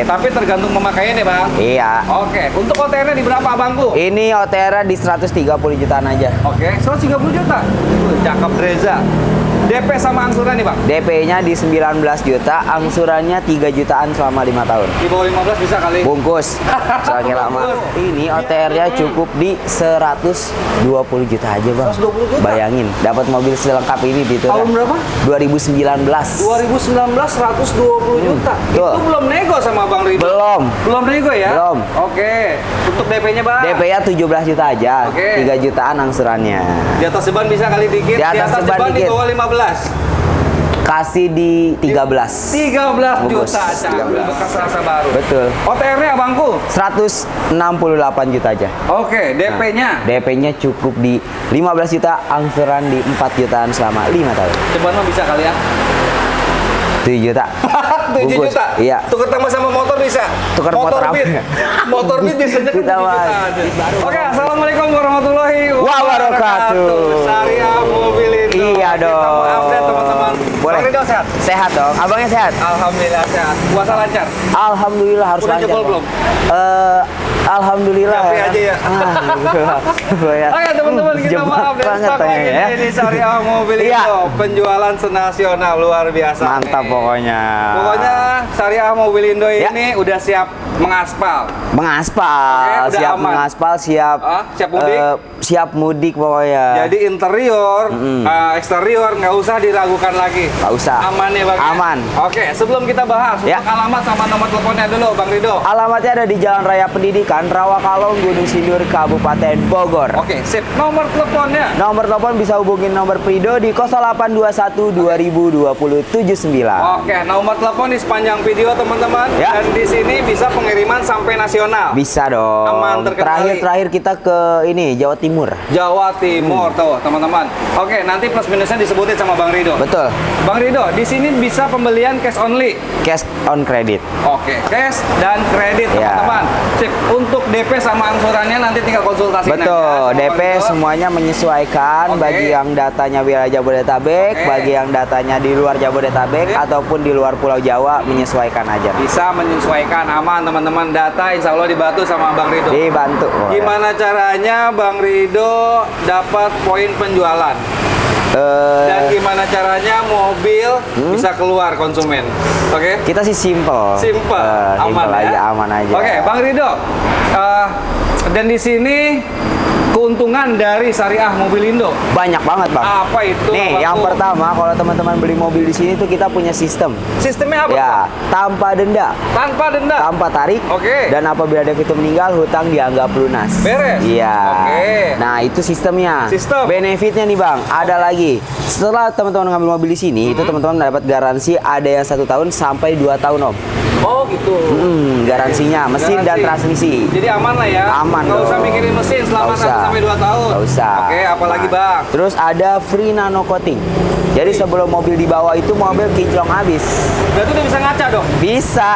Tapi tergantung pemakaian ya Bang? Iya. Oke, untuk OTR-nya di berapa Abangku? Ini OTR di 130 jutaan aja. Oke, 130 juta. Cakep Reza. DP sama angsuran nih Bang? DP-nya di 19 juta, angsurannya 3 jutaan selama 5 tahun. Di bawah 15 bisa kali? Bungkus. Soalnya lama. Ini OTR-nya cukup di 120 juta aja Bang. 120 juta? Bayangin, dapat mobil selengkap ini di Tahun berapa? 2019. 2019 120 juta. Betul. Itu belum nego sama Bang Ridho? Belum. Belum nego ya? Belum. Oke. Untuk DP-nya Bang? DP-nya 17 juta aja. Oke. 3 jutaan angsurannya. Di atas beban bisa kali dikit. Di atas beban di dikit. bawah 15. Kasih di 13. 13 Bungkus. juta. Cakep. Bekas rasa baru. Betul. OTR-nya Abangku? 168 juta aja. Oke, DP-nya? DP-nya cukup di 15 juta, angsuran di 4 jutaan selama 5 tahun. Ceban mah bisa kali ya? 7 juta. 7 Bungkus. juta? Iya. Tukar tambah sama motor bisa? Tukar motor apa? Beat. Motor Beat biasanya kan 7 Kita, juta Mas. aja. Oke, assalamualaikum warahmatullahi Wabarakatuh. Syariah Mobil Indo. Iya Kita dong. mau update teman-teman. Boleh. Bang Ridho sehat? Sehat dong. Abangnya sehat? Alhamdulillah sehat. Puasa lancar? Alhamdulillah harus Udah lancar. jebol Bang. belum? Alhamdulillah. Capek aja ya? Alhamdulillah. Oke teman-teman, kita mau Jebak update banget stok lagi tanya ya. ini Syariah Mobil Iya. Indo. Penjualan senasional luar biasa. Mantap nih. pokoknya. Pokoknya Syariah Mobil Indo Ya. ini udah siap mengaspal. Mengaspal, Oke, udah siap aman. mengaspal, siap Siap mudik? siap mudik pokoknya. Jadi interior, eksterior nggak usah diragukan lagi. Nggak usah. Aman ya Bang? ya? Aman. Oke, sebelum kita bahas, Ya. untuk alamat sama nomor teleponnya dulu Bang Ridho. Alamatnya ada di Jalan Raya Pendidikan, Rawakalong, Gunung Sindur, Kabupaten Bogor. Oke, sip. Nomor teleponnya. Nomor telepon bisa hubungin nomor Prido di 0821 2020 79. Oke, nomor telepon di sepanjang video teman-teman. Ya. Dan di sini bisa pengiriman sampai nasional. Bisa dong. Aman, terkendali. Terakhir kita ke ini Jawa Timur. Jawa Timur tuh teman-teman. Oke, nanti plus minusnya disebutin sama Bang Ridho. Betul. Bang Ridho, di sini bisa pembelian cash only. Cash on credit. Oke, cash dan kredit Ya. teman-teman. Sip. Untuk DP sama angsurannya nanti tinggal konsultasi Betul. aja sama DP Bang Ridho. semuanya menyesuaikan Oke. bagi yang datanya wilayah Jabodetabek, Oke. bagi yang datanya di luar Jabodetabek Oke. ataupun di luar Pulau Jawa menyesuaikan aja. Bisa menyesuaikan aman teman-teman. Data insya Allah dibantu sama Bang Ridho. Dibantu. Gimana caranya Bang Ridho dapat poin penjualan? Dan gimana caranya mobil bisa keluar konsumen? Oke? Kita sih simple. Simple, aman simple ya? aja, aman aja. Oke, Bang Ridho. Dan di sini keuntungan dari Syariah Mobil Indo. Banyak banget, Bang. Apa itu? Nih, Bang? yang pertama kalau teman-teman beli mobil di sini tuh kita punya sistem. Sistemnya apa? Ya, Bang? tanpa denda, Tanpa denda. tanpa tarik. Oke. Dan apabila Devito meninggal, hutang dianggap lunas. Beres? Iya. Oke. Nah, itu sistemnya. Sistem. Benefitnya nih, Bang. Ada lagi. Setelah teman-teman ngambil mobil di sini, itu teman-teman dapat garansi ada yang 1 tahun sampai 2 tahun, Om. Oh gitu. Garansinya mesin dan Garansi. transmisi. Jadi aman lah ya. Aman Nggak usah dong. mikirin mesin selama Nggak 1 usah. sampai 2 tahun. Nggak usah. Oke, apalagi Nah, Bang? Terus ada free nano coating. Jadi sebelum mobil dibawa itu mobil kinclong habis. Berarti udah bisa ngaca dong? Bisa,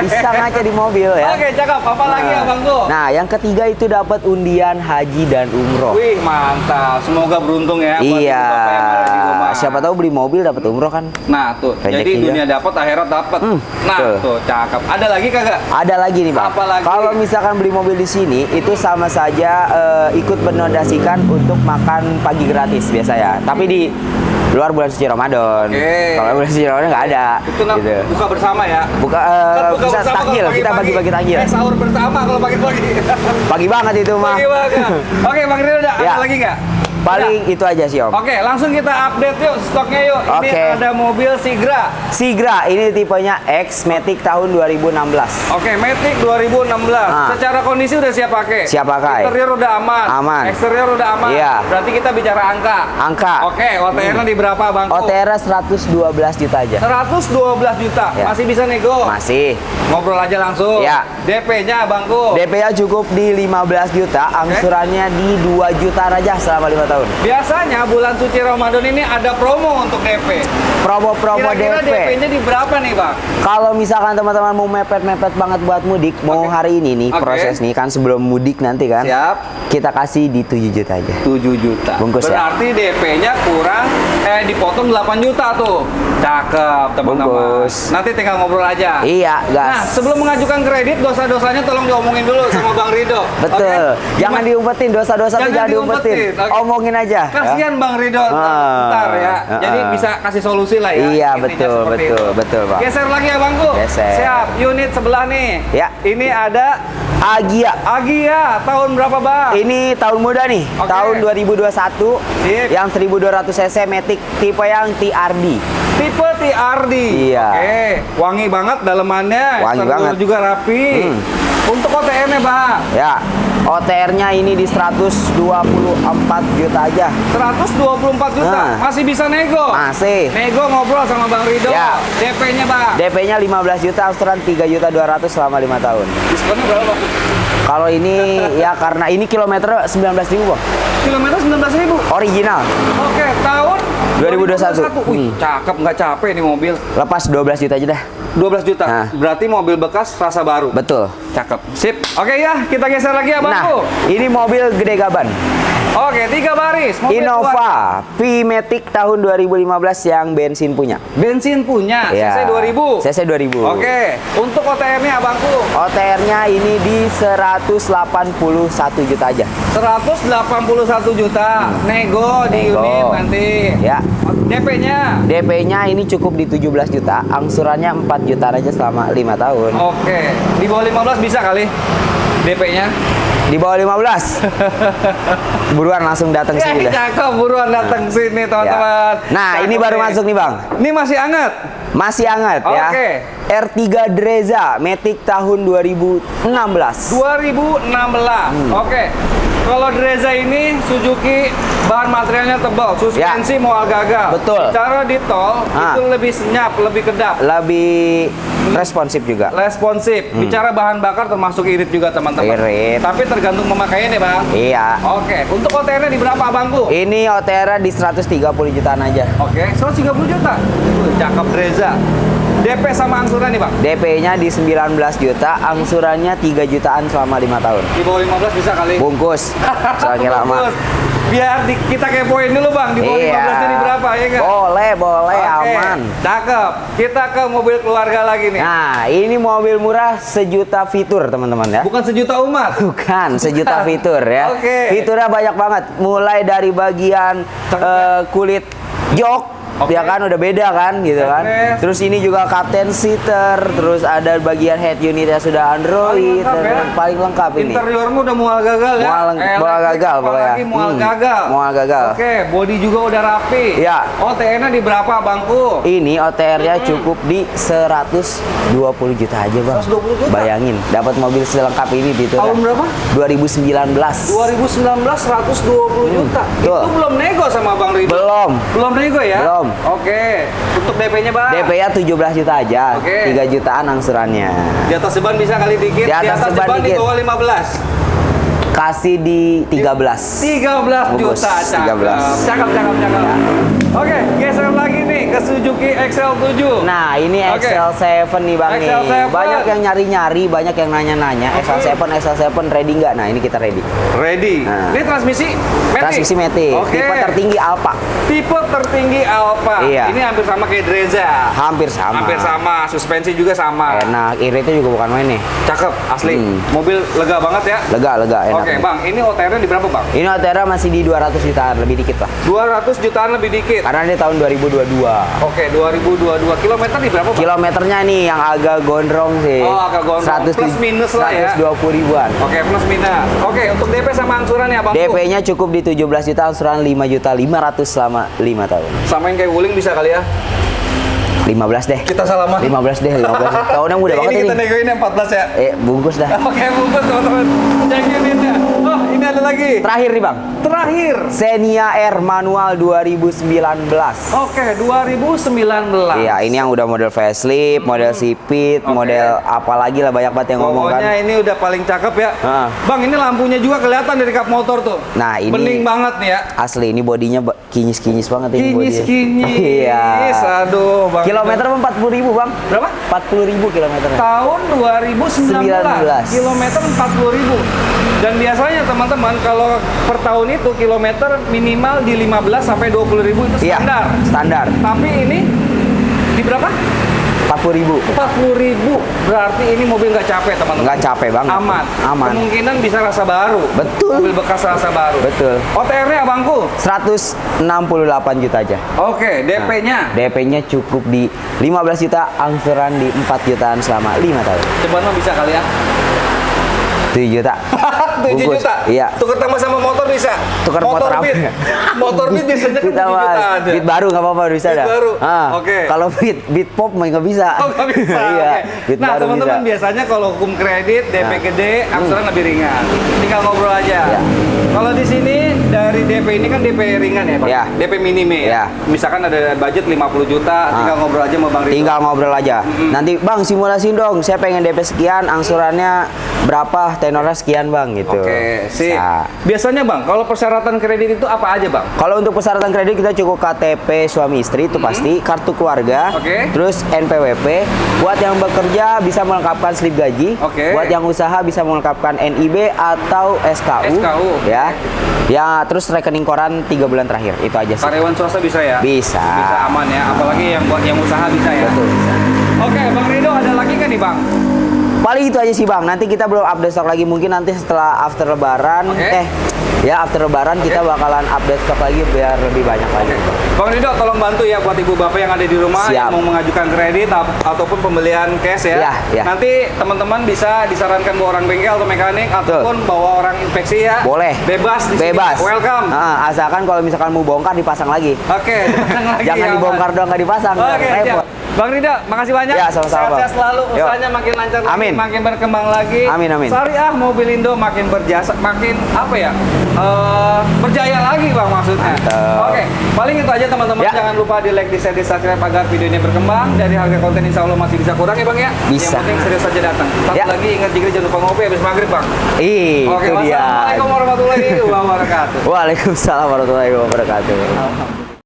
bisa ngaca di mobil ya. Oke, cakep. Apa lagi ya Bang Go? Nah, yang ketiga itu dapat undian haji dan umroh. Wih, mantap. Semoga beruntung ya buat Iya, ibu bapak yang ada di rumah. siapa tahu beli mobil dapat umroh kan? Nah, tuh. Jadi Rezeki ya. dunia dapat, akhirat dapat. Nah, betul. tuh cakep. Ada lagi kagak? Ada lagi nih, Bang. Apa lagi? Kalau misalkan beli mobil di sini itu sama saja ikut menodasikan untuk makan pagi gratis biasa ya. Tapi di luar bulan suci Ramadan. Oke. Kalau bulan suci Ramadan nggak ada. Itu gitu. buka bersama ya. Buka, Buka bisa bersama takjil, kalau kita bagi-bagi takjil. sahur bersama kalau pagi-pagi. Pagi banget itu mah. Pagi banget. Oke, Bang Ridho ada Ya. lagi nggak? Paling itu aja sih, Om. Oke, langsung kita update yuk stoknya yuk. Ini Oke. ada mobil Sigra. Sigra, ini tipenya X Matic tahun 2016. Oke, Matic 2016. Nah. Secara kondisi udah siap pakai. Siap pakai. Interior udah aman. Aman. Eksterior udah aman. Iya. Berarti kita bicara angka. Angka. Oke, OTR-nya di berapa, Bang? OTR 112 juta aja. 112 juta. Ya. Masih bisa nego. Masih. Ngobrol aja langsung. Ya. DP-nya, Bangku. DP-nya cukup di 15 juta, angsurannya di 2 juta aja selama 5 tahun. Biasanya bulan suci Ramadan ini ada promo untuk DP. Promo-promo Kira-kira DP. DP-nya di berapa nih, Bang? Kalau misalkan teman-teman mau mepet-mepet banget buat mudik, mau Oke. hari ini nih Oke. proses nih kan sebelum mudik nanti kan. Siap. Kita kasih di 7 juta aja. 7 juta. Bungkus ya. Berarti DP-nya kurang dipotong 8 juta tuh. Cakep, teman-teman. Bungkus. Nanti tinggal ngobrol aja. Iya, gas. Nah, sebelum mengajukan kredit, dosa-dosanya tolong diomongin dulu sama Bang Rido. Betul. Oke? Jangan diumpetin dosa-dosa tuh, jangan diumpetin. Oke. Omongin aja. Kasihan Bang Rido Ah. ntar ya. Jadi bisa kasih solusi lah ya. Iya, Intinya betul, seperti betul, itu. betul, Bang. Geser lagi ya Bangku. Geser. Siap. Unit sebelah nih. Ya. Ini ada Agia. Agia. Tahun berapa Bang? Ini tahun muda nih, Oke. tahun 2021. Sip. Yang 1200 cc Matic tipe yang TRD. Tipe TRD. Iya. Oke. Wangi banget dalemannya. Wangi Exterior banget. juga rapi. Untuk OTM-nya Bang. Ya. OTR-nya ini di 124 juta aja. 124 juta. Nah. Masih bisa nego. Masih. Nego ngobrol sama Bang Rido. Ya. DP-nya Bang. DP-nya 15 juta, angsuran 3.200.000 selama 5 tahun. Diskonnya berapa Bang? Kalau ini ya karena ini kilometer 19.000, Bang. Kilometer 19.000. Original. Oke, tahun 2021. Wih, cakep nggak capek nih mobil. Lepas 12 juta aja dah. 12 juta. Nah. Berarti mobil bekas rasa baru. Betul. Cakep. Sip. Oke ya, kita geser lagi ya Nah, Bangku. ini mobil gede gaban. Oke, 3 baris. Mobil keluar. Innova V-Matic tahun 2015 yang bensin punya. Bensin punya, Ya. CC 2000. CC 2000. Oke, untuk OTM-nya Abangku. OTR-nya ini di 181 juta aja. 181 juta. Nego di Nego. unit nanti. Ya. DP-nya. DP-nya ini cukup di 17 juta, angsurannya 4 juta aja selama 5 tahun. Oke, di bawah 15 bisa kali DP-nya. Di bawah 15. Buruan langsung datang Ya, sini dah. cakep, buruan datang sini teman-teman. Ya. Nah, ini Cakep baru nih. masuk nih, Bang. Ini masih hangat. Masih hangat ya. Oke. R3 Dreza Matic tahun 2016. 2016. Oke. Kalau Dreza ini Suzuki bahan materialnya tebal, suspensi mual gagal. Betul. Cara di tol Ah. itu lebih senyap, lebih kedap, Lebih responsif juga. responsif. Bicara bahan bakar termasuk irit juga teman-teman. Irit. Tapi tergantung pemakaiannya Bang. Iya. Oke. Untuk OTR-nya di berapa Abangku? Ini OTR di 130 jutaan aja. Oke, 130 juta. Cakep Dreza. DP sama angsuran nih Bang. DP-nya di 19 juta, angsurannya 3 jutaan selama 5 tahun. Di bawah 15 bisa kali. Bungkus. Soalnya lama. Bagus. Biar kita kepoin dulu Bang, di bawah 15 ini berapa ya enggak? Boleh, boleh, Oke, aman. cakep. Kita ke mobil keluarga lagi nih. Nah, ini mobil murah sejuta fitur, teman-teman ya. Bukan sejuta umat. Bukan, sejuta fitur ya. Oke. Fiturnya banyak banget. Mulai dari bagian kulit jok, Oke. ya kan udah beda kan gitu kan. Headrest. Terus ini juga captain seater, terus ada bagian head unitnya sudah Android lengkap dan ya. paling lengkap ini. Interiormu udah mual gagal ya. Mual gagal pokoknya. Apalagi mual gagal. Mual gagal. Oke, bodi juga udah rapi. Iya. OTN-nya di berapa Bangku? Ini OTR-nya cukup di 120 juta aja, Bang. 120 juta? Bayangin, dapat mobil selengkap ini di Tahun berapa? 2019. 2019 120 juta. Betul. Itu belum nego sama Bang Rido. Belum. Belum nego ya? Belum. Oke. Untuk DP-nya Bang? DP-nya 17 juta aja. Oke. 3 jutaan angsurannya. Di atas seban bisa kali dikit. Di atas seban di dikit. bawah 15. Kasih di 13. 13 Bungkus, juta. Cakep. 13. Cakep. Oke, geser lagi nih ke Suzuki XL7. Nah, ini Oke. XL7 nih, Bang nih. XL7. Banyak yang nyari-nyari, banyak yang nanya-nanya. Oke. XL7 ready nggak? Nah, ini kita ready. Ready. Nah. Ini transmisi Matic. Transmisi Matic, Oke. tipe tertinggi Alfa. Tipe tertinggi Alfa. Iya. Ini hampir sama kayak Dreza. Hampir sama. Hampir sama, suspensi juga sama. Enak, iritnya juga bukan main nih. Cakep, asli. Hmm. Mobil lega banget ya. Lega, enak. Oke, nih. Bang, ini OTR-nya di berapa, Bang? Ini OTR masih di 200 jutaan, lebih dikit lah. 200 jutaan lebih dikit. Karena ini tahun 2022. Oke, 2022. Kilometer di berapa, Bang? Kilometernya nih yang agak gondrong sih. Oh, agak gondrong. Plus minus lah ya. 120 ribuan. Oke, plus minus. Oke, untuk DP sama angsuran ya, Bang? DP-nya cukup di 17 juta, angsuran 5.500.000 selama 5 tahun. Samain kayak Wuling bisa kali ya. 15 deh. Kita salaman. 15 deh, 15. Tahunnya mudah banget Ini ini. kita negoinnya 14 ya. Bungkus dah. Oke, bungkus teman-teman. Cek unitnya. Oh, ini ada lagi. Terakhir nih, Bang. Terakhir. Xenia R manual 2019. Oke, 2019. Iya, ini yang udah model facelift, model sipit, Oke. model apalagi lah banyak banget yang ngomong kan. Pokoknya ini udah paling cakep ya. Ah. Bang, ini lampunya juga kelihatan dari kap motor tuh. Nah, ini bening banget nih ya. asli, ini bodinya kinyis-kinyis banget ini bodinya. Kinyis-kinyis. Iya. Aduh, Bang. Kilometer 40.000, Bang. Berapa? 40.000 kilometernya. Tahun 2019. 19. Kilometer 40.000. Dan biasanya teman-teman teman-teman, kalau per tahun itu kilometer minimal di 15 sampai 20 ribu itu Iya, standar. standar. Tapi ini di berapa? 40.000. 40 ribu. Berarti ini mobil nggak capek teman-teman. Nggak capek banget. Aman. Aman. Kemungkinan bisa rasa baru. Betul. Mobil bekas rasa baru. Betul. OTR-nya abangku. 168 juta aja. Oke, DP-nya. DP-nya cukup di 15 juta, angsuran di 4 jutaan selama 5 tahun. Coba no bisa kali ya. 7 juta. 7 Bungkus. juta. Iya. Tukar tambah sama motor bisa. Tukar motor apa? Beat. Motor Beat biasanya kan 7 Kita juta mah ada. beat baru nggak apa-apa bisa Beat dah. baru. Ah, Oke. Kalau beat pop mah nggak bisa. Oh, nggak bisa. Iya. Oke. Beat Nah, baru teman-teman bisa. biasanya kalau hukum kredit, DP Nah. gede, angsuran lebih ringan. Tinggal ngobrol aja. Ya. Kalau di sini dari DP ini kan DP ringan ya, Pak? Ya. DP minime ya. Ya. Misalkan ada budget 50 juta, tinggal ngobrol aja sama Bang Ridho. Tinggal ngobrol aja. Nanti Bang simulasi dong. Saya pengen DP sekian, angsurannya berapa, tenornya sekian Bang gitu. Oke, sip. Bisa. Biasanya Bang, kalau persyaratan kredit itu apa aja Bang? Kalau untuk persyaratan kredit kita cukup KTP suami istri itu pasti, kartu keluarga, Oke. terus NPWP. Buat yang bekerja bisa melengkapkan slip gaji. Oke. Buat yang usaha bisa melengkapkan NIB atau SKU. SKU. Ya. Ya, terus rekening koran 3 bulan terakhir. Itu aja sih. Karyawan swasta bisa ya? Bisa. Bisa aman ya, apalagi yang buat yang usaha bisa ya? Betul, bisa. Oke, Bang Ridho ada lagi kan nih Bang? Paling itu aja sih Bang. Nanti kita belum update stok lagi. Mungkin nanti setelah after lebaran. Oke. Ya after lebaran kita bakalan update stok lagi biar lebih banyak lagi. Bang Ridho tolong bantu ya buat ibu bapak yang ada di rumah Siap. yang mau mengajukan kredit ataupun pembelian cash ya. Ya, ya. Nanti teman-teman bisa disarankan bawa orang bengkel atau mekanik ataupun bawa orang inspeksi ya. Boleh. Bebas di sini. Bebas. Welcome. Asalkan kalau misalkan mau bongkar dipasang lagi. Oke, dipasang lagi, Jangan aman. dibongkar doang nggak dipasang. Oke, repot. siap. Bang Ridho, makasih banyak. Ya, sama-sama, Sehat-sehat Bang. selalu, Yuk. usahanya makin lancar lagi, Amin. makin berkembang lagi. Amin, amin. Syariah Mobilindo makin berjasa, makin apa ya? Berjaya lagi Bang maksudnya. Mantap. Oke, paling itu aja teman-teman. Ya. Jangan lupa di like, di share, di subscribe agar video ini berkembang. Dari harga konten insya Allah masih bisa kurang ya Bang ya. Bisa. Yang penting serius saja datang. Satu Ya. lagi ingat juga jangan lupa ngopi habis maghrib Bang. Oke, Itu dia. wassalamualaikum warahmatullahi wabarakatuh. Waalaikumsalam warahmatullahi wabarakatuh.